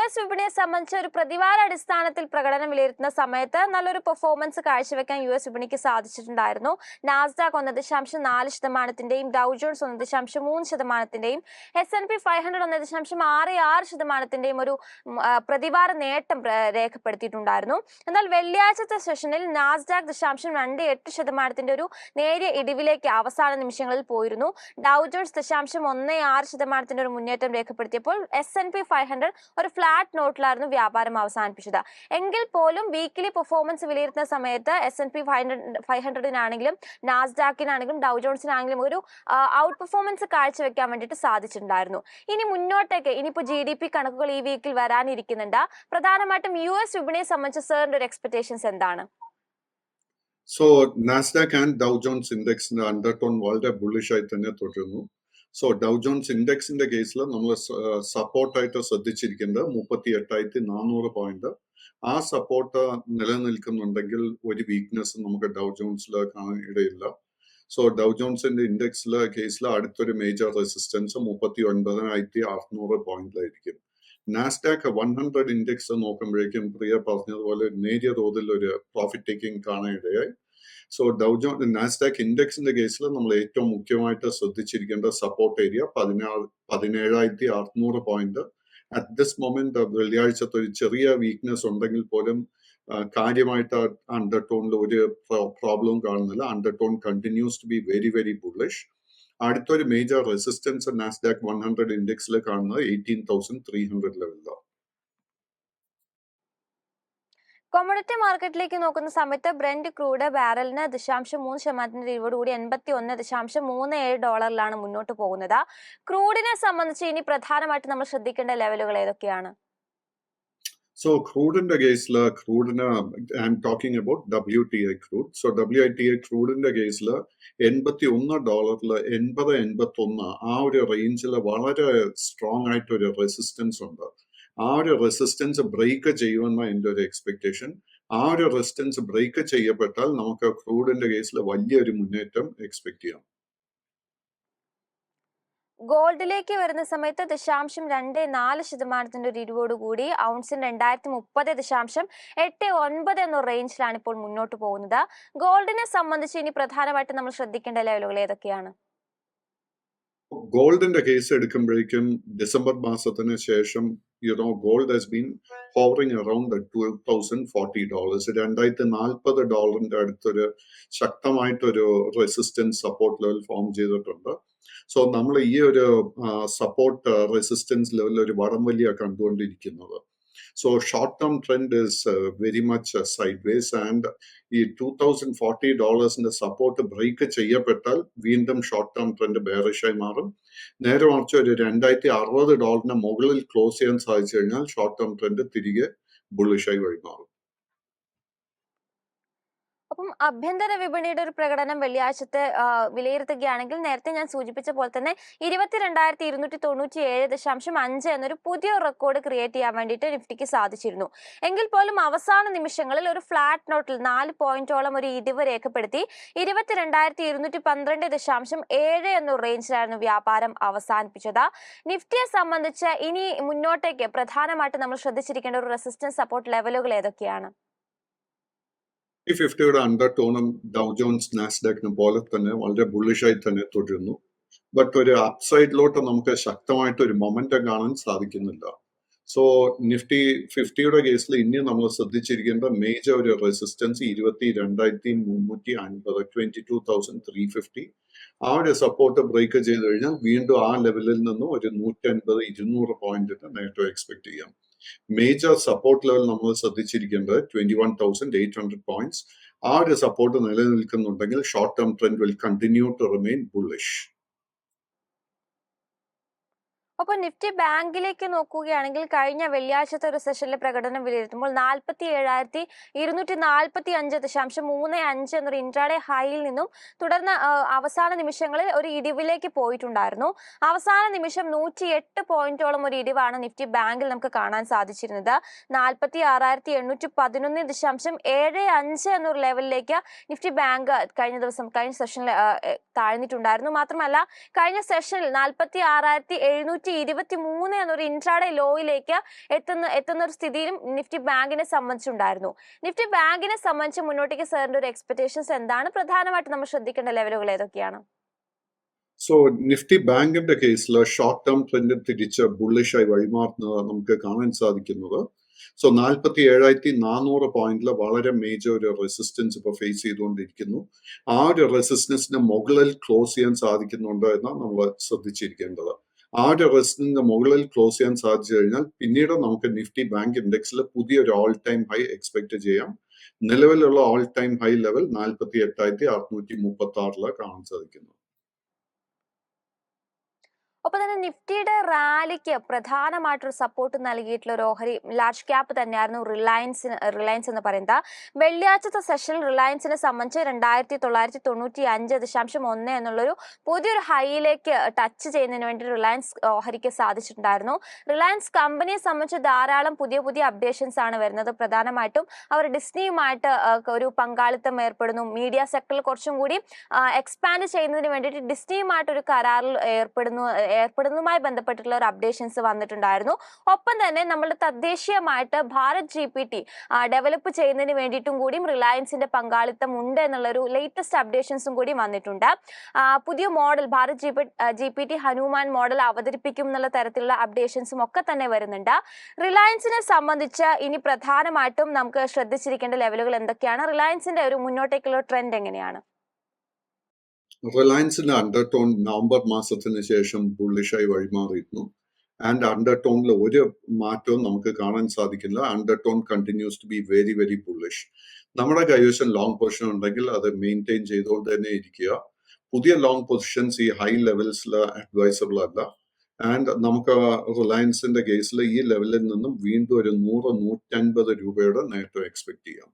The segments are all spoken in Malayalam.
എസ് വിപണിയെ സംബന്ധിച്ച് ഒരു പ്രതിവാര അടിസ്ഥാനത്തിൽ പ്രകടനം വിലയിരുത്തുന്ന സമയത്ത് നല്ലൊരു പെർഫോമൻസ് കാഴ്ചവെക്കാൻ യു എസ് വിപണിക്ക് സാധിച്ചിട്ടുണ്ടായിരുന്നു. നാസ്ഡാക്ക് 1.4%, ഡൗ ജോൺസ് 1.3%, S&P 500 1.66% ഒരു പ്രതിവാര നേട്ടം രേഖപ്പെടുത്തിയിട്ടുണ്ടായിരുന്നു. എന്നാൽ വെള്ളിയാഴ്ചത്തെ സെഷനിൽ നാസ്ഡാക്ക് 0.28% ഒരു നേരിയ ഇടിവിലേക്ക് അവസാന നിമിഷങ്ങളിൽ പോയിരുന്നു. ഡൗ ജോൺസ് 0.16% ഒരു മുന്നേറ്റം രേഖപ്പെടുത്തിയപ്പോൾ S&P 500 ഒരു ഫ്ലാറ്റ് നോട്ടിലായിരുന്നു വ്യാപാരം അവസാനിപ്പിച്ചത്. എങ്കിൽ പോലും വീക്കിലി പെർഫോമൻസ് വിലയിരുത്തുന്ന സമയത്ത് S&P 500-നാണെങ്കിലും നാസ്ഡാക്കിനാണെങ്കിലും ഡൗ ജോൺസിനാണെങ്കിലും ഒരു ഔട്ട് പെർഫോമൻസ് കാഴ്ചവെക്കാൻ വേണ്ടിയിട്ട് സാധിച്ചിട്ടുണ്ടായിരുന്നു. ഇനി മുന്നോട്ടേക്ക് ഇനിയിപ്പോൾ GDP കണക്കുകൾ ഈ വീക്കിൽ വരാനിരിക്കുന്നുണ്ട്. പ്രധാനമായിട്ടും US വിപണിയെ സംബന്ധിച്ച് സാറിന്റെ ഒരു എക്സ്പെക്ടേഷൻസ് എന്താണ്? So Nasdaq and Dow Jones Index undertone വളരെ ബുള്ളിഷ് ആയി തന്നെ തുടരുന്നു. സോ ഡൗ ജോൺസ് ഇൻഡെക്സിന്റെ കേസിൽ നമ്മൾ സപ്പോർട്ടായിട്ട് ശ്രദ്ധിച്ചിരിക്കുന്നത് 38,400 പോയിന്റ്. ആ സപ്പോർട്ട് നിലനിൽക്കുന്നുണ്ടെങ്കിൽ ഒരു വീക്ക്നെസ് നമുക്ക് ഡൗ ജോൺസിൽ കാണാൻ ഇടയില്ല. സോ ഡൗ ജോൺസിന്റെ ഇൻഡെക്സിലെ കേസിൽ അടുത്തൊരു മേജർ റെസിസ്റ്റൻസ് 39,600 പോയിന്റിലായിരിക്കും. നാസ്ഡാക്ക് 100 ഇൻഡെക്സ് നോക്കുമ്പോഴേക്കും പ്രിയ പറഞ്ഞതുപോലെ നേരിയ തോതിൽ ഒരു പ്രോഫിറ്റ് ടേക്കിംഗ് കാണാനിടയായി. സോ നാസ്ഡാക്ക് ഇൻഡെക്സിന്റെ കേസിൽ നമ്മൾ ഏറ്റവും മുഖ്യമായിട്ട് ശ്രദ്ധിച്ചിരിക്കേണ്ട support area 17,600 point. At this moment വെള്ളിയാഴ്ചത്തെ ഒരു ചെറിയ വീക്ക്നെസ് ഉണ്ടെങ്കിൽ പോലും കാര്യമായിട്ട് അണ്ടർടോണിൽ ഒരു പ്രോബ്ലവും കാണുന്നില്ല. Undertone continues to be very very bullish. അടുത്തൊരു മേജർ റെസിസ്റ്റൻസ് നാസ്ഡാക്ക് 100 ഇൻഡെക്സിൽ കാണുന്നത് 18,300 ലെവലിലാണ്. കൊമോഡിറ്റി മാർക്കറ്റിലേക്ക് നോക്കുന്ന സമയത്ത് ബ്രെന്റ് ക്രൂഡ് ബാരലിന് 0.3% ഇടിവോടുകൂടി $81.37 മുന്നോട്ട് പോകുന്നത്. ക്രൂഡിനെ സംബന്ധിച്ച് ഇനി പ്രധാനമായിട്ട് നമ്മൾ ശ്രദ്ധിക്കേണ്ട ലെവലുകൾ ഏതൊക്കെയാണ്? So ക്രൂഡിന്റെ കേസിൽ I am talking about WTI crude. So WTI ക്രൂഡിന്റെ കേസിൽ $81 80-81 ആ ഒരു റേഞ്ചിൽ വളരെ സ്ട്രോങ് ആയിട്ട് ഒരു റെസിസ്റ്റൻസ് ഉണ്ട്. ആ ഒരു റെസിസ്റ്റൻസ് ബ്രേക്ക് ചെയ്യുമെന്ന എൻ്റെ ഒരു എക്സ്പെക്ടേഷൻ. ആ ഒരു റെസിസ്റ്റൻസ് ബ്രേക്ക് ചെയ്യപ്പെട്ടാൽ നമുക്ക് ക്രൂഡിന്റെ കേസിൽ വലിയൊരു മുന്നേറ്റം എക്സ്പെക്ട് ചെയ്യാം. ഗോൾഡിലേക്ക് വരുന്ന സമയത്ത് 0.24% ഒരു ഇടിവോടുകൂടി ഔൺസിന് 2030 എന്ന റേഞ്ചിലാണ് ഇപ്പോൾ മുന്നോട്ട് പോകുന്നത്. ഗോൾഡിനെ സംബന്ധിച്ച് ഇനി പ്രധാനമായിട്ട് നമ്മൾ ശ്രദ്ധിക്കേണ്ട ലെവലുകൾ ഏതൊക്കെയാണ്? ഗോൾഡിന്റെ കേസ് എടുക്കുമ്പോഴേക്കും ഡിസംബർ മാസത്തിന് ശേഷം gold has been hovering around $12,040. $2,040 അടുത്തൊരു ശക്തമായിട്ടൊരു റെസിസ്റ്റൻസ് സപ്പോർട്ട് ലെവൽ ഫോം ചെയ്തിട്ടുണ്ട്. സോ നമ്മൾ ഈ ഒരു സപ്പോർട്ട് റെസിസ്റ്റൻസ് ലെവലിൽ ഒരു വടംവലിയ കണ്ടുകൊണ്ടിരിക്കുന്നത്. So short term trend is very much side vase and ഈ $2,040 സപ്പോർട്ട് ബ്രേക്ക് ചെയ്യപ്പെട്ടാൽ വീണ്ടും ഷോർട്ട് ടേം ട്രെൻഡ് ബെയറിഷായി മാറും. നേരെ മറിച്ച് ഒരു $2,060 മുകളിൽ ക്ലോസ് ചെയ്യാൻ സാധിച്ചു കഴിഞ്ഞാൽ ഷോർട്ട് ടേം ട്രെൻഡ് തിരികെ ബുള്ളിഷായി വഴിമാറും. അപ്പം ആഭ്യന്തര വിപണിയുടെ ഒരു പ്രകടനം വെള്ളിയാഴ്ചത്തെ വിലയിരുത്തുകയാണെങ്കിൽ നേരത്തെ ഞാൻ സൂചിപ്പിച്ച പോലെ തന്നെ 22,297.5 എന്നൊരു പുതിയ റെക്കോർഡ് ക്രിയേറ്റ് ചെയ്യാൻ വേണ്ടിയിട്ട് നിഫ്റ്റിക്ക് സാധിച്ചിരുന്നു. എങ്കിൽ പോലും അവസാന നിമിഷങ്ങളിൽ ഒരു ഫ്ലാറ്റ് നോട്ടിൽ 4 പോയിന്റോളം ഒരു ഇടിവ് രേഖപ്പെടുത്തി 22,212.7 എന്ന റേഞ്ചിലായിരുന്നു വ്യാപാരം അവസാനിപ്പിച്ചത്. നിഫ്റ്റിയെ സംബന്ധിച്ച് ഇനി മുന്നോട്ടേക്ക് പ്രധാനമായിട്ട് നമ്മൾ ശ്രദ്ധിച്ചിരിക്കേണ്ട ഒരു റെസിസ്റ്റൻസ് സപ്പോർട്ട് ലെവലുകൾ ഏതൊക്കെയാണ്? 50-യുടെ അണ്ടർടോണും ഡൗ ജോൺസ് നാസ്ഡാക്കിനും പോലെ തന്നെ വളരെ ബുള്ളിഷായി തന്നെ തുടരുന്നു. ബട്ട് ഒരു അപ്സൈഡിലോട്ട് നമുക്ക് ശക്തമായിട്ട് ഒരു മൊമെന്റം കാണാൻ സാധിക്കുന്നില്ല. സോ നിഫ്റ്റി 50-യുടെ കേസിൽ ഇനി നമ്മൾ ശ്രദ്ധിച്ചിരിക്കേണ്ട മേജർ ഒരു റെസിസ്റ്റൻസ് 22,350 22,350. ആ ഒരു സപ്പോർട്ട് ബ്രേക്ക് ചെയ്ത് കഴിഞ്ഞാൽ വീണ്ടും ആ ലെവലിൽ നിന്നും ഒരു 150-200 പോയിന്റിന് നേട്ടം എക്സ്പെക്ട് ചെയ്യാം. മേജർ സപ്പോർട്ട് ലെവൽ നമ്മൾ ശ്രദ്ധിച്ചിരിക്കേണ്ടത് 21,800 പോയിന്റ്സ്. ആ ഒരു സപ്പോർട്ട് നിലനിൽക്കുന്നുണ്ടെങ്കിൽ short term trend will continue to remain bullish. അപ്പൊ നിഫ്റ്റി ബാങ്കിലേക്ക് നോക്കുകയാണെങ്കിൽ കഴിഞ്ഞ വെള്ളിയാഴ്ചത്തെ ഒരു സെഷനിലെ പ്രകടനം വിലയിരുത്തുമ്പോൾ 47,245.35 എന്നൊരു ഇൻട്രാഡേ ഹൈയിൽ നിന്നും തുടർന്ന് അവസാന നിമിഷങ്ങളിൽ ഒരു ഇടിവിലേക്ക് പോയിട്ടുണ്ടായിരുന്നു. അവസാന നിമിഷം 108 പോയിന്റോളം ഒരു ഇടിവാണ് നിഫ്റ്റി ബാങ്കിൽ നമുക്ക് കാണാൻ സാധിച്ചിരുന്നത്. 46,611.75 എന്നൊരു ലെവലിലേക്ക് നിഫ്റ്റി ബാങ്ക് കഴിഞ്ഞ സെഷനിൽ താഴ്ന്നിട്ടുണ്ടായിരുന്നു. മാത്രമല്ല കഴിഞ്ഞ സെഷനിൽ 46,700 223 എന്നൊരു ഇൻട്രാഡേ ലോയിലേക്ക് എത്തുന്ന ഒരു സ്ഥിതിയിലും നിഫ്റ്റി ബാങ്കിനെ സംബന്ധിച്ചുണ്ടായിരുന്നു. നിഫ്റ്റി ബാങ്കിനെ സംബന്ധിച്ച് മുന്നോട്ടേക്ക് സാറിന്റെ ഒരു എക്സ്പെക്ടേഷൻസ് എന്താണ്? പ്രധാനമായിട്ട് നമ്മൾ ശ്രദ്ധിക്കേണ്ട ലെവലുകൾ ഏതൊക്കെയാണ്? സോ നിഫ്റ്റി ബാങ്കിന്റെ കേസിൽ ഷോർട്ട് ടേം ട്രെൻഡ് തിരിച്ച് ബുള്ളിഷായി വഴിമാറുന്നത് നമുക്ക് കാണാൻ സാധിക്കുന്നത്. സോ 47,400 പോയിന്റിൽ വളരെ മേജർ ഒരു റെസിസ്റ്റൻസ് ഇപ്പോൾ ഫേസ് ചെയ്തുകൊണ്ടിരിക്കുന്നു. ആ ഒരു റെസിസ്റ്റൻസിന് മുകളിൽ ക്ലോസ് ചെയ്യാൻ സാധിക്കുന്നുണ്ടോ എന്നാണ് നമ്മൾ ശ്രദ്ധിച്ചിരിക്കേണ്ടത്. ആ ഒരു റെസിസ്റ്റൻസിന് മുകളിൽ ക്ലോസ് ചെയ്യാൻ സാധിച്ചു കഴിഞ്ഞാൽ പിന്നീട് നമുക്ക് നിഫ്റ്റി ബാങ്ക് ഇൻഡെക്സിൽ പുതിയൊരു ഓൾ ടൈം ഹൈ എക്സ്പെക്ട് ചെയ്യാം. നിലവിലുള്ള ഓൾ ടൈം ഹൈ ലെവൽ 48,636 കാണാൻ സാധിക്കുന്നു. ഒപ്പം തന്നെ നിഫ്റ്റിയുടെ റാലിക്ക് പ്രധാനമായിട്ടൊരു സപ്പോർട്ട് നൽകിയിട്ടുള്ള ഒരു ഓഹരി ലാർജ് ക്യാപ്പ് തന്നെയായിരുന്നു റിലയൻസ് എന്ന് പറയുന്നത്. വെള്ളിയാഴ്ചത്തെ സെഷനിൽ റിലയൻസിനെ സംബന്ധിച്ച് 2,995.1 എന്നുള്ളൊരു പുതിയൊരു ഹൈയിലേക്ക് ടച്ച് ചെയ്യുന്നതിന് വേണ്ടി റിലയൻസ് ഓഹരിക്ക് സാധിച്ചിട്ടുണ്ടായിരുന്നു. റിലയൻസ് കമ്പനിയെ സംബന്ധിച്ച് ധാരാളം പുതിയ അപ്ഡേഷൻസ് ആണ് വരുന്നത്. പ്രധാനമായിട്ടും അവർ ഡിസ്നിയുമായിട്ട് ഒരു പങ്കാളിത്തം ഏർപ്പെടുന്നു. മീഡിയ സെക്ടറിൽ കുറച്ചും കൂടി എക്സ്പാൻഡ് ചെയ്യുന്നതിന് വേണ്ടിയിട്ട് ഡിസ്നിയുമായിട്ട് ഒരു കരാറിൽ ഏർപ്പെടുന്നതുമായി ബന്ധപ്പെട്ടിട്ടുള്ള ഒരു അപ്ഡേഷൻസ് വന്നിട്ടുണ്ടായിരുന്നു. ഒപ്പം തന്നെ നമ്മളുടെ തദ്ദേശീയമായിട്ട് ഭാരത് GPT ഡെവലപ്പ് ചെയ്യുന്നതിന് വേണ്ടിയിട്ടും കൂടിയും റിലയൻസിന്റെ പങ്കാളിത്തം ഉണ്ട് എന്നുള്ള ഒരു ലേറ്റസ്റ്റ് അപ്ഡേഷൻസും കൂടി വന്നിട്ടുണ്ട്. പുതിയ model Bharat GPT Hanuman model അവതരിപ്പിക്കും എന്നുള്ള തരത്തിലുള്ള അപ്ഡേഷൻസും ഒക്കെ തന്നെ വരുന്നുണ്ട്. റിലയൻസിനെ സംബന്ധിച്ച് ഇനി പ്രധാനമായിട്ടും നമുക്ക് ശ്രദ്ധിച്ചിരിക്കേണ്ട ലെവലുകൾ എന്തൊക്കെയാണ്? റിലയൻസിന്റെ ഒരു മുന്നോട്ടേക്കുള്ള ട്രെൻഡ് എങ്ങനെയാണ്? റിലയൻസിന്റെ അണ്ടർടോൺ നവംബർ മാസത്തിന് ശേഷം ബുള്ളിഷായി വഴിമാറിയിരുന്നു. ആൻഡ് അണ്ടർടോണിൽ ഒരു മാറ്റവും നമുക്ക് കാണാൻ സാധിക്കില്ല. Undertone continues to be very very bullish. നമ്മുടെ കൈവശം ലോങ് പൊസിഷൻ ഉണ്ടെങ്കിൽ അത് മെയിൻറ്റെയിൻ ചെയ്തുകൊണ്ട് തന്നെ ഇരിക്കുക. പുതിയ ലോങ് പൊസിഷൻസ് ഈ ഹൈ ലെവൽസിൽ അഡ്വൈസബിൾ അല്ല. ആൻഡ് നമുക്ക് റിലയൻസിന്റെ കേസിൽ ഈ ലെവലിൽ നിന്നും വീണ്ടും ഒരു 100-150 രൂപയുടെ നേട്ടം എക്സ്പെക്ട് ചെയ്യാം.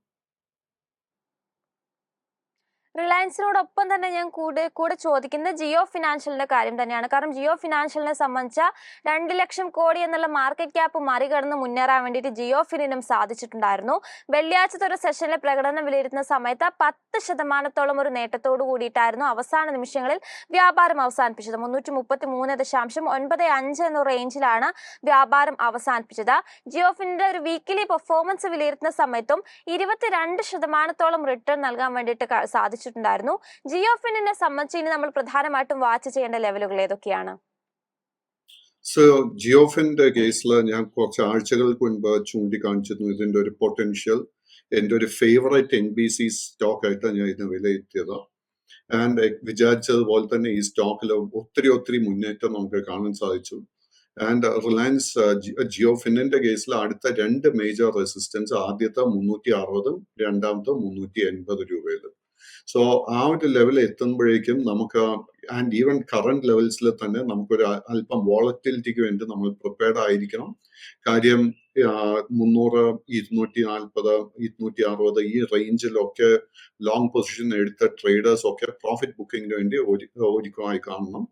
റിലയൻസിനോടൊപ്പം തന്നെ ഞാൻ കൂടെ ചോദിക്കുന്നത് ജിയോ ഫിനാൻഷ്യലിന്റെ കാര്യം തന്നെയാണ്. കാരണം ജിയോ ഫിനാൻഷ്യലിനെ സംബന്ധിച്ച 2 ലക്ഷം കോടി എന്നുള്ള മാർക്കറ്റ് ക്യാപ്പ് മറികടന്ന് മുന്നേറാൻ വേണ്ടിയിട്ട് ജിയോ ഫിനിനും സാധിച്ചിട്ടുണ്ടായിരുന്നു. വെള്ളിയാഴ്ചത്തെ ഒരു സെഷനിലെ പ്രകടനം വിലയിരുത്തുന്ന സമയത്ത് 10% ഒരു നേട്ടത്തോടു കൂടിയിട്ടായിരുന്നു അവസാന നിമിഷങ്ങളിൽ വ്യാപാരം അവസാനിപ്പിച്ചത്. 333.95 എന്ന റേഞ്ചിലാണ് വ്യാപാരം അവസാനിപ്പിച്ചത്. ജിയോ ഫിനിന്റെ ഒരു വീക്കിലി പെർഫോമൻസ് വിലയിരുത്തുന്ന സമയത്തും 22% റിട്ടേൺ നൽകാൻ വേണ്ടിയിട്ട് സാധിച്ചിട്ടുണ്ടായിരുന്നു. ജിയോ ഫിനിനെ സംബന്ധിച്ച് ഇനി നമ്മൾ പ്രധാനമായിട്ടും വാച്ച് ചെയ്യേണ്ട ലെവലുകൾ ഏതൊക്കെയാണ്? സോ ജിയോഫിന്റെ കേസിൽ ഞാൻ കുറച്ച് ആഴ്ചകൾക്ക് മുൻപ് ചൂണ്ടിക്കാണിച്ചിരുന്നു ഇതിന്റെ ഒരു പൊട്ടൻഷ്യൽ. എൻ്റെ ഒരു ഫേവറേറ്റ് NBC സ്റ്റോക്ക് ആയിട്ടാണ് ഞാൻ ഇതിനെ വിലയിരുത്തിയത്. ആൻഡ് വിചാരിച്ചതുപോലെ തന്നെ ഈ സ്റ്റോക്കിൽ ഒത്തിരി മുന്നേറ്റം നമുക്ക് കാണാൻ സാധിച്ചു. ആൻഡ് റിലയൻസ് ജിയോഫിനിന്റെ കേസിൽ അടുത്ത 2 മേജർ റെസിസ്റ്റൻസ്, ആദ്യത്തെ 360, രണ്ടാമത്തെ 380 രൂപയിലും. സോ ആ ഒരു ലെവൽ എത്തുമ്പോഴേക്കും നമുക്ക് ആൻഡ് ഈവൻ കറന്റ് ലെവൽസിൽ തന്നെ നമുക്കൊരു അല്പം വോളറ്റിലിറ്റിക്ക് വേണ്ടി നമ്മൾ പ്രിപ്പയർഡ് ആയിരിക്കണം. കാര്യം 300, 240, 260 ഈ റേഞ്ചിലൊക്കെ ലോങ് പൊസിഷൻ എടുത്ത ട്രേഡേഴ്സ് ഒക്കെ പ്രോഫിറ്റ് ബുക്കിങ്ങിന് വേണ്ടി ഒരുക്കമായി കാണണം.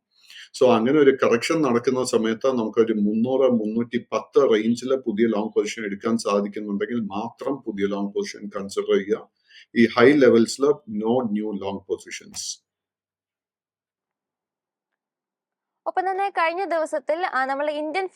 സോ അങ്ങനെ ഒരു കറക്ഷൻ നടക്കുന്ന സമയത്ത് നമുക്കൊരു 300-310 റേഞ്ചിൽ പുതിയ ലോങ് പൊസിഷൻ എടുക്കാൻ സാധിക്കുന്നുണ്ടെങ്കിൽ മാത്രം പുതിയ ലോങ് പൊസിഷൻ കൺസിഡർ ചെയ്യുക. ഈ ഹൈ ലെവൽസിൽ നോ ന്യൂ ലോങ് പൊസിഷൻസ്. ഒപ്പം തന്നെ കഴിഞ്ഞ ദിവസത്തിൽ നമ്മൾ ഇന്ത്യൻ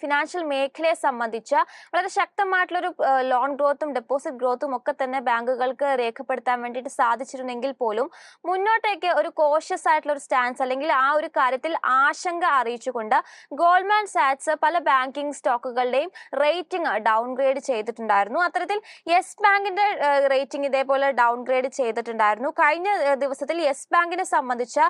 ഫിനാൻഷ്യൽ മേഖലയെ സംബന്ധിച്ച് വളരെ ശക്തമായിട്ടുള്ളൊരു ലോൺ ഗ്രോത്തും ഡെപ്പോസിറ്റ് ഗ്രോത്തും ഒക്കെ തന്നെ ബാങ്കുകൾക്ക് രേഖപ്പെടുത്താൻ വേണ്ടിയിട്ട് സാധിച്ചിരുന്നെങ്കിൽ പോലും മുന്നോട്ടേക്ക് ഒരു കോഷ്യസ് ആയിട്ടുള്ള ഒരു സ്റ്റാൻസ് അല്ലെങ്കിൽ ആ ഒരു കാര്യത്തിൽ ആശങ്ക അറിയിച്ചുകൊണ്ട് ഗോൾഡ്മാൻ സാക്സ് പല ബാങ്കിങ് സ്റ്റോക്കുകളുടെയും റേറ്റിംഗ് ഡൗൺഗ്രേഡ് ചെയ്തിട്ടുണ്ടായിരുന്നു. അത്തരത്തിൽ യെസ് ബാങ്കിന്റെ റേറ്റിംഗ് ഇതേപോലെ ഡൗൺഗ്രേഡ് ചെയ്തിട്ടുണ്ടായിരുന്നു. കഴിഞ്ഞ ദിവസത്തിൽ യെസ് ബാങ്കിനെ സംബന്ധിച്ച്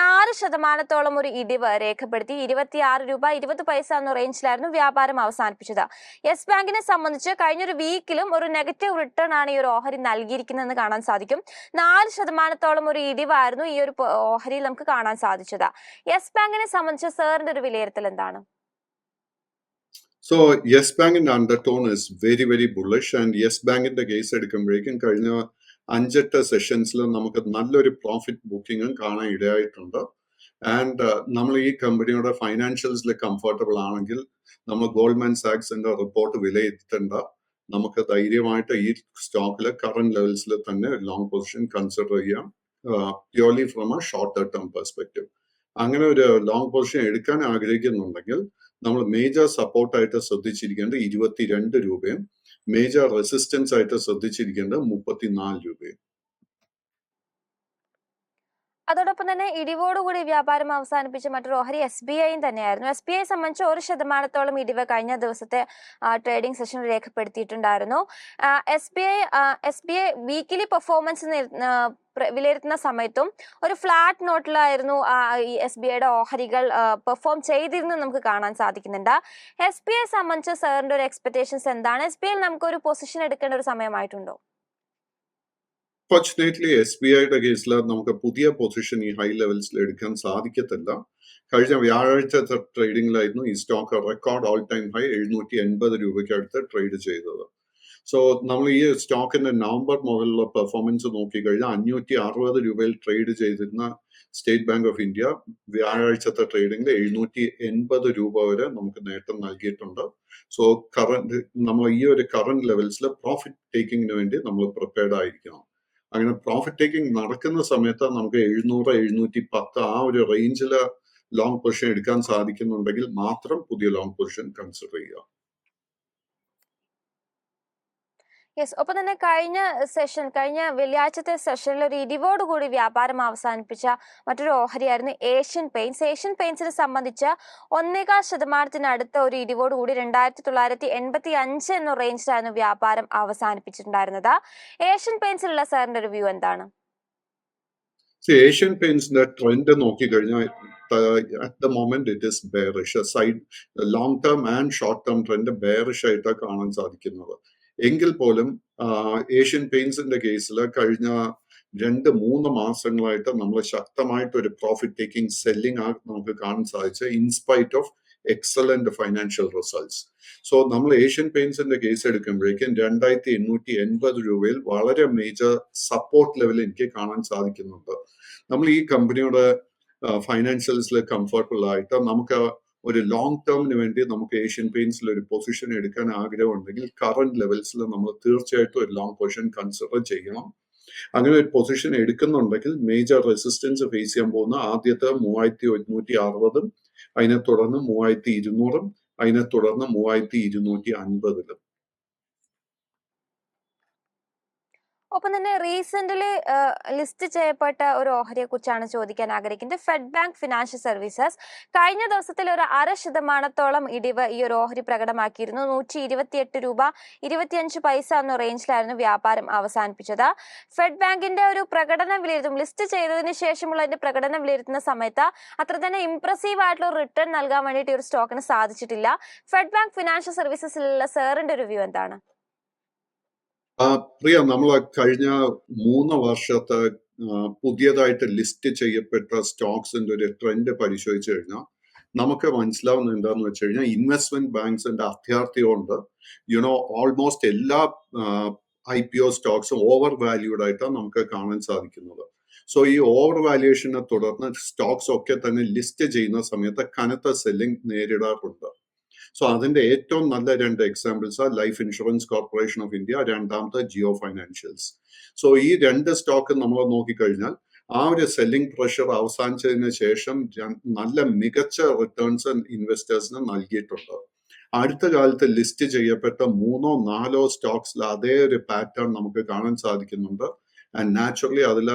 4% ഒരു ഇടിവ് രേഖപ്പെടുത്തി 26 രൂപ 20 പൈസ എന്ന റേഞ്ചിലായിരുന്നു വ്യാപാരം അവസാനിപ്പിച്ചത്. യെസ് ബാങ്കിനെ സംബന്ധിച്ച് കഴിഞ്ഞൊരു വീക്കിലും ഒരു നെഗറ്റീവ് റിട്ടേൺ ആണ് ഈ ഒരു ഓഹരി നൽകിയിരിക്കുന്നതെന്ന് കാണാൻ സാധിക്കും. 4% ഒരു ഇടിവായിരുന്നു ഈ ഒരു ഓഹരിയിൽ നമുക്ക് കാണാൻ സാധിച്ചത്. യെസ് ബാങ്കിനെ സംബന്ധിച്ച് സാറിന്റെ ഒരു വിലയിരുത്തൽ എന്താണ്? സോ യെസ് ബാങ്കിന്റെ undertone is very very bullish. And yes ബാങ്കിന്റെ കേസ് എടുക്കുമ്പോഴേക്കും കഴിഞ്ഞ 5-8 സെഷൻസിൽ നമുക്ക് നല്ലൊരു പ്രോഫിറ്റ് ബുക്കിങ്ങും കാണാൻ ഇടയായിട്ടുണ്ട്. ആൻഡ് നമ്മൾ ഈ കമ്പനിയുടെ ഫൈനാൻഷ്യൽസിൽ കംഫർട്ടബിൾ ആണെങ്കിൽ നമ്മൾ ഗോൾഡ്മാൻ സാക്സിന്റെ റിപ്പോർട്ട് വിലയിരുത്തേണ്ട. നമുക്ക് ധൈര്യമായിട്ട് ഈ സ്റ്റോക്കിൽ കറന്റ് ലെവൽസിൽ തന്നെ ലോങ് പൊസിഷൻ കൺസിഡർ ചെയ്യാം, purely from A short term perspective. അങ്ങനെ ഒരു ലോങ് പൊസിഷൻ എടുക്കാൻ ആഗ്രഹിക്കുന്നുണ്ടെങ്കിൽ നമ്മൾ മേജർ സപ്പോർട്ടായിട്ട് ശ്രദ്ധിച്ചിരിക്കേണ്ടത് 22 രൂപയും മേജർ റെസിസ്റ്റൻസ് ആയിട്ട് ശ്രദ്ധിച്ചിരിക്കേണ്ടത് 34 രൂപയും. അതോടൊപ്പം തന്നെ ഇടിവോടുകൂടി വ്യാപാരം അവസാനിപ്പിച്ച മറ്റൊരു ഓഹരി SBI തന്നെയായിരുന്നു. SBI സംബന്ധിച്ച് 1% ഇടിവ് കഴിഞ്ഞ ദിവസത്തെ ട്രേഡിംഗ് സെഷനിൽ രേഖപ്പെടുത്തിയിട്ടുണ്ടായിരുന്നു. SBI വീക്കിലി പെർഫോമൻസ് വിലയിരുത്തുന്ന സമയത്തും ഒരു ഫ്ലാറ്റ് നോട്ടിലായിരുന്നു ഈ SBIയുടെ ഓഹരികൾ പെർഫോം ചെയ്തിരുന്നത് നമുക്ക് കാണാൻ സാധിക്കുന്നുണ്ട്. SBI സംബന്ധിച്ച് സാറിന്റെ ഒരു എക്സ്പെക്ടേഷൻസ് എന്താണ്? SBIയിൽ നമുക്കൊരു പൊസിഷൻ എടുക്കേണ്ട ഒരു സമയമായിട്ടുണ്ടോ? ഫോർച്ചുനേറ്റ്ലി SBIയുടെ കേസിൽ നമുക്ക് പുതിയ പൊസിഷൻ ഈ ഹൈ ലെവൽസിൽ എടുക്കാൻ സാധിക്കത്തില്ല. കഴിഞ്ഞ വ്യാഴാഴ്ചത്തെ ട്രേഡിംഗിലായിരുന്നു ഈ stock record all time high 780 രൂപയ്ക്ക് അടുത്ത് ട്രേഡ് ചെയ്തത്. സോ നമ്മൾ ഈ സ്റ്റോക്കിന്റെ നവംബർ മുതലുള്ള പെർഫോമൻസ് നോക്കിക്കഴിഞ്ഞാൽ 560 രൂപയിൽ ട്രേഡ് ചെയ്തിരുന്ന സ്റ്റേറ്റ് ബാങ്ക് ഓഫ് ഇന്ത്യ വ്യാഴാഴ്ചത്തെ ട്രേഡിംഗിൽ 780 രൂപ വരെ നമുക്ക് നേട്ടം നൽകിയിട്ടുണ്ട്. സോ നമ്മൾ ഈ ഒരു കറന്റ് ലെവൽസിൽ പ്രോഫിറ്റ് ടേക്കിങ്ങിന് വേണ്ടി നമ്മൾ പ്രിപ്പയർഡ് ആയിരിക്കണം. അങ്ങനെ പ്രോഫിറ്റ് ടേക്കിംഗ് നടക്കുന്ന സമയത്ത് നമുക്ക് 700, 710 ആ ഒരു റേഞ്ചിൽ ലോങ് പൊസിഷൻ എടുക്കാൻ സാധിക്കുന്നുണ്ടെങ്കിൽ മാത്രം പുതിയ ലോങ് പൊസിഷൻ കൺസിഡർ ചെയ്യുക. യെസ്. ഒപ്പം തന്നെ കഴിഞ്ഞ വെള്ളിയാഴ്ചത്തെ സെഷനിൽ ഒരു ഇടിവോടുകൂടി വ്യാപാരം അവസാനിപ്പിച്ച മറ്റൊരു ഓഹരിയായിരുന്നു ഏഷ്യൻ പെയിന്റ്സ്. ഏഷ്യൻ പെയിന്റ്സിനെ സംബന്ധിച്ച് 1.25% ഒരു ഇടിവോടുകൂടി 2985 എന്ന റേഞ്ചിലായിരുന്നു വ്യാപാരം അവസാനിപ്പിച്ചിട്ടുണ്ടായിരുന്നത്. ഏഷ്യൻ പെയിന്റ്സിലുള്ള സാറിന്റെ ഒരു വ്യൂ എന്താണ്? ഏഷ്യൻ പെയിന്റ്സിന്റെ ട്രെൻഡ് നോക്കിക്കഴിഞ്ഞാൽ at the moment it is bearish. Long term and short term trend bearish ആയിട്ടാണ് കാണാൻ സാധിക്കുന്നത്. എങ്കിൽ പോലും ഏഷ്യൻ പെയിന്റ്സിന്റെ കേസിൽ കഴിഞ്ഞ 2-3 മാസങ്ങളായിട്ട് നമ്മൾ ശക്തമായിട്ട് ഒരു പ്രോഫിറ്റ് ടേക്കിംഗ് സെല്ലിംഗ് നമുക്ക് കാണാൻ സാധിച്ചത് in spite of excellent financial results. So നമ്മൾ ഏഷ്യൻ പെയിന്റ്സിന്റെ കേസ് എടുക്കുമ്പോഴേക്കും 2880 രൂപയിൽ വളരെ മേജർ സപ്പോർട്ട് ലെവൽ എനിക്ക് കാണാൻ സാധിക്കുന്നുണ്ട്. നമ്മൾ ഈ കമ്പനിയുടെ ഫൈനാൻഷ്യൽസിൽ കംഫർട്ടബിൾ ആയിട്ട് നമുക്ക് ഒരു ലോങ് ടേമിന് വേണ്ടി നമുക്ക് ഏഷ്യൻ പെയിന്റ്സിൽ ഒരു പൊസിഷൻ എടുക്കാൻ ആഗ്രഹമുണ്ടെങ്കിൽ കറന്റ് ലെവൽസിൽ നമ്മൾ തീർച്ചയായിട്ടും ഒരു ലോങ് പൊസിഷൻ കൺസിഡർ ചെയ്യണം. അങ്ങനെ ഒരു പൊസിഷൻ എടുക്കുന്നുണ്ടെങ്കിൽ മേജർ റെസിസ്റ്റൻസ് ഫേസ് ചെയ്യാൻ പോകുന്ന ആദ്യത്തെ 3160, അതിനെ തുടർന്ന് 3200, അതിനെ തുടർന്ന് 3250. ഒപ്പം തന്നെ റീസെന്റ്ലി ലിസ്റ്റ് ചെയ്യപ്പെട്ട ഒരു ഓഹരിയെ കുറിച്ചാണ് ചോദിക്കാൻ ആഗ്രഹിക്കുന്നത്. ഫെഡ് ബാങ്ക് ഫിനാൻഷ്യൽ സർവീസസ് കഴിഞ്ഞ ദിവസത്തിൽ ഒരു 0.5% ഇടിവ് ഈ ഒരു ഓഹരി പ്രകടമാക്കിയിരുന്നു. 128 രൂപ 25 പൈസ എന്ന റേഞ്ചിലായിരുന്നു വ്യാപാരം അവസാനിപ്പിച്ചത്. ഫെഡ് ബാങ്കിന്റെ ഒരു പ്രകടനം വിലയിരുത്തും ലിസ്റ്റ് ചെയ്തതിന് ശേഷമുള്ള അതിന്റെ പ്രകടനം വിലയിരുത്തുന്ന സമയത്ത് അത്ര തന്നെ ഇംപ്രസീവ് ആയിട്ടുള്ള റിട്ടേൺ നൽകാൻ വേണ്ടിയിട്ട് ഈ ഒരു സ്റ്റോക്കിന് സാധിച്ചിട്ടില്ല. ഫെഡ് ബാങ്ക് ഫിനാൻഷ്യൽ സർവീസസിലുള്ള സാറിന്റെ ഒരു വ്യൂ എന്താണ്? പ്രിയ, നമ്മൾ കഴിഞ്ഞ 3 വർഷത്തെ പുതിയതായിട്ട് ലിസ്റ്റ് ചെയ്യപ്പെട്ട സ്റ്റോക്സിന്റെ ഒരു ട്രെൻഡ് പരിശോധിച്ചു കഴിഞ്ഞാൽ നമുക്ക് മനസ്സിലാവുന്ന എന്താന്ന് വെച്ച് കഴിഞ്ഞാൽ ഇൻവെസ്റ്റ്മെന്റ് ബാങ്ക്സിന്റെ അത്യാർത്ഥി കൊണ്ട് ഓൾമോസ്റ്റ് എല്ലാ IPO സ്റ്റോക്സും ഓവർ വാല്യൂഡ് ആയിട്ടാണ് നമുക്ക് കാണാൻ സാധിക്കുന്നത്. സോ ഈ ഓവർ വാല്യുവേഷനെ തുടർന്ന് സ്റ്റോക്സ് ഒക്കെ തന്നെ ലിസ്റ്റ് ചെയ്യുന്ന സമയത്ത് കനത്ത സെല്ലിംഗ് നേരിടാറുണ്ട്. സോ അതിന്റെ ഏറ്റവും നല്ല 2 എക്സാമ്പിൾസ് ആ life insurance corporation of India, രണ്ടാമത്തെ ജിയോ ഫൈനാൻഷ്യൽസ്. സോ ഈ 2 സ്റ്റോക്ക് നമ്മൾ നോക്കിക്കഴിഞ്ഞാൽ ആ ഒരു സെല്ലിംഗ് പ്രഷർ അവസാനിച്ചതിന് ശേഷം നല്ല മികച്ച റിട്ടേൺസ് ഇൻവെസ്റ്റേഴ്സിന് നൽകിയിട്ടുണ്ട്. അടുത്ത കാലത്ത് ലിസ്റ്റ് ചെയ്യപ്പെട്ട 3-4 സ്റ്റോക്സിൽ അതേ ഒരു പാറ്റേൺ നമുക്ക് കാണാൻ സാധിക്കുന്നുണ്ട്. ആൻഡ് നാച്ചുറലി അതിൽ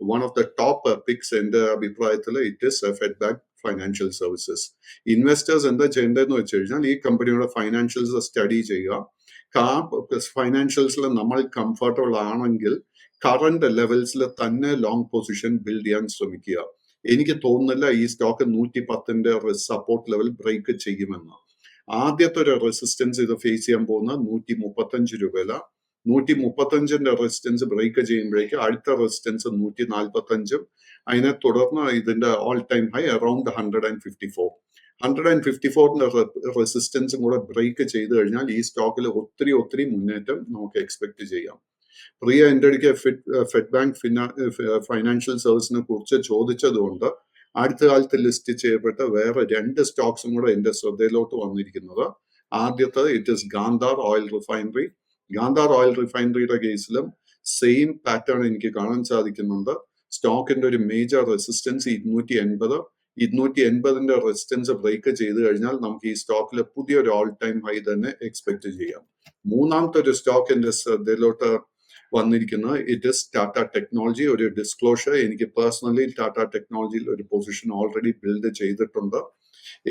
one of the top picks എന്റെ അഭിപ്രായത്തിൽ it is Fed Bank Financial Services. Investors എന്താ ചെയ്യേണ്ടതെന്ന് വെച്ച് കഴിഞ്ഞാൽ ഈ കമ്പനിയുടെ ഫൈനാൻഷ്യൽസ് സ്റ്റഡി ചെയ്യുക. ഫൈനാൻഷ്യൽസിൽ നമ്മൾ കംഫർട്ടബിൾ ആണെങ്കിൽ കറന്റ് ലെവൽസിൽ തന്നെ ലോങ് പൊസിഷൻ ബിൽഡ് ചെയ്യാൻ ശ്രമിക്കുക. എനിക്ക് തോന്നുന്നില്ല ഈ സ്റ്റോക്ക് 110 സപ്പോർട്ട് ലെവൽ ബ്രേക്ക് ചെയ്യുമെന്ന്. ആദ്യത്തെ ഒരു റെസിസ്റ്റൻസ് ഇത് ഫേസ് ചെയ്യാൻ പോകുന്ന 135 രൂപയില. 135 റെസിസ്റ്റൻസ് ബ്രേക്ക് ചെയ്യുമ്പോഴേക്ക് അടുത്ത റെസിസ്റ്റൻസ് 145, അതിനെ തുടർന്ന് ഇതിന്റെ ഓൾ ടൈം ഹൈ അറൌണ്ട് 154. 154ന്റെ റെസിസ്റ്റൻസും കൂടെ ബ്രേക്ക് ചെയ്ത് കഴിഞ്ഞാൽ ഈ സ്റ്റോക്കിൽ ഒത്തിരി മുന്നേറ്റം നമുക്ക് എക്സ്പെക്ട് ചെയ്യാം. പ്രിയ എൻ്റെ അടുക്ക് ഫെഡ് ബാങ്ക് ഫൈനാൻഷ്യൽ സർവീസിനെ കുറിച്ച് ചോദിച്ചതുകൊണ്ട് അടുത്ത കാലത്ത് ലിസ്റ്റ് ചെയ്യപ്പെട്ട വേറെ 2 സ്റ്റോക്സും കൂടെ എന്റെ ശ്രദ്ധയിലോട്ട് വന്നിരിക്കുന്നത്. ആദ്യത്തെ it is Gandhar oil refinery. Gandhar oil റിഫൈനറിയുടെ കേസിലും സെയിം പാറ്റേൺ എനിക്ക് കാണാൻ സാധിക്കുന്നുണ്ട്. സ്റ്റോക്കിന്റെ ഒരു മേജർ റെസിസ്റ്റൻസ് 280, 280 റെസിസ്റ്റൻസ് ബ്രേക്ക് ചെയ്ത് കഴിഞ്ഞാൽ നമുക്ക് ഈ സ്റ്റോക്കിൽ പുതിയൊരു ഓൾ ടൈം ഹൈ തന്നെ എക്സ്പെക്ട് ചെയ്യാം. മൂന്നാമത്തെ ഒരു സ്റ്റോക്ക് എന്റെ ശ്രദ്ധയിലോട്ട് വന്നിരിക്കുന്നത് ഇറ്റ് ഇസ് ടാറ്റ ടെക്നോളജി. ഒരു ഡിസ്ക്ലോഷർ, എനിക്ക് പേഴ്സണലി ടാറ്റ ടെക്നോളജിയിൽ ഒരു പൊസിഷൻ ഓൾറെഡി ബിൽഡ് ചെയ്തിട്ടുണ്ട്.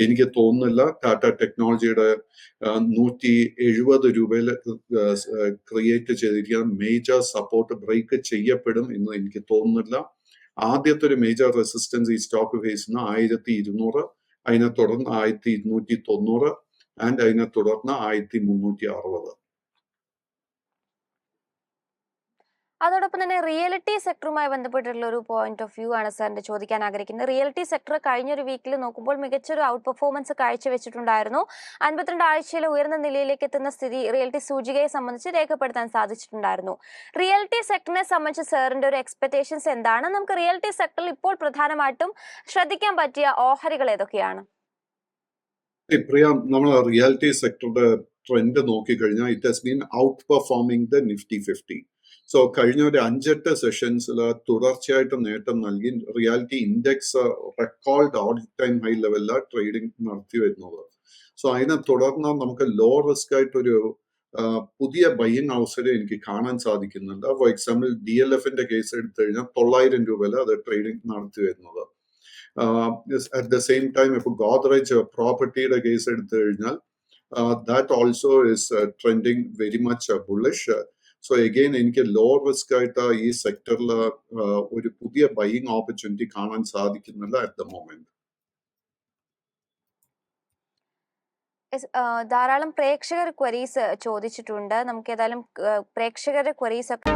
എനിക്ക് തോന്നുന്നില്ല ടാറ്റ ടെക്നോളജിയുടെ 170 രൂപയിൽ ക്രിയേറ്റ് ചെയ്തിരിക്കുന്ന മേജർ സപ്പോർട്ട് ബ്രേക്ക് ചെയ്യപ്പെടും എന്ന് എനിക്ക് തോന്നുന്നില്ല. ആദ്യത്തെ ഒരു മേജർ റെസിസ്റ്റൻസ് ഈ സ്റ്റോക്ക് ഫേസ് ചെയ്യുന്ന 1200, അതിനെ തുടർന്ന് 1290 ആൻഡ് അതിനെ തുടർന്ന് 1360. അതോടൊപ്പം തന്നെ റിയലിറ്റി സെക്ടറുമായി ബന്ധപ്പെട്ടിട്ടുള്ള ഒരു പോയിന്റ് ഓഫ് വ്യൂ ആണ് സാറിന്റെ ചോദിക്കാൻ ആഗ്രഹിക്കുന്നത്. റിയലിറ്റി സെക്ടർ കഴിഞ്ഞൊരു വീക്കിൽ നോക്കുമ്പോൾ മികച്ചൊരു ഔട്ട് പെർഫോമൻസ് കാഴ്ചവെച്ചിട്ടുണ്ടായിരുന്നു. 52 ആഴ്ചയിലെ ഉയർന്ന നിലയിലേക്ക് എത്തുന്ന സ്ഥിതി റിയലിറ്റി സൂചികയെ സംബന്ധിച്ച് രേഖപ്പെടുത്താൻ സാധിച്ചിട്ടുണ്ടായിരുന്നു. റിയലിറ്റി സെക്ടറിനെ സംബന്ധിച്ച് സാറിന്റെ ഒരു എക്സ്പെക്ടേഷൻസ് എന്താണ്? നമുക്ക് റിയലിറ്റി സെക്ടറിൽ ഇപ്പോൾ പ്രധാനമായിട്ടും ശ്രദ്ധിക്കാൻ പറ്റിയ ഓഹരികൾ ഏതൊക്കെയാണ്? പ്രിയ, നമ്മൾ റിയാലിറ്റി സെക്ടറുടെ ട്രെൻഡ് നോക്കിക്കഴിഞ്ഞാൽ it has been outperforming the Nifty 50. So കഴിഞ്ഞ ഒരു 5-8 സെഷൻസിൽ തുടർച്ചയായിട്ട് നേട്ടം നൽകി reality index record all time high ലെവലിലാണ് ട്രേഡിംഗ് നടത്തി വരുന്നത്. സോ അതിനെ തുടർന്ന് നമുക്ക് ലോ റിസ്ക് ആയിട്ടൊരു പുതിയ ബൈയിങ് അവസരം എനിക്ക് കാണാൻ സാധിക്കുന്നുണ്ട്. ഫോർ എക്സാമ്പിൾ DLFന്റെ കേസ് എടുത്തു കഴിഞ്ഞാൽ 900 രൂപയിൽ അത് ട്രേഡിംഗ് നടത്തി വരുന്നത്. At the same time, if Godrej property case എടുത്തു കഴിഞ്ഞാൽ that also is trending very much bullish. So again, എനിക്ക് ലോ റിസ്ക് ആയിട്ട് ഈ സെക്ടറിൽ ഒരു പുതിയ ബൈയിങ് ഓപ്പർച്യൂണിറ്റി കാണാൻ സാധിക്കുന്നില്ല അറ്റ് ദ മൊമെന്റ്. ധാരാളം പ്രേക്ഷകർ ക്വരീസ് ചോദിച്ചിട്ടുണ്ട്. നമുക്ക് ഏതായാലും പ്രേക്ഷകരുടെ ക്വരീസ് ഒക്കെ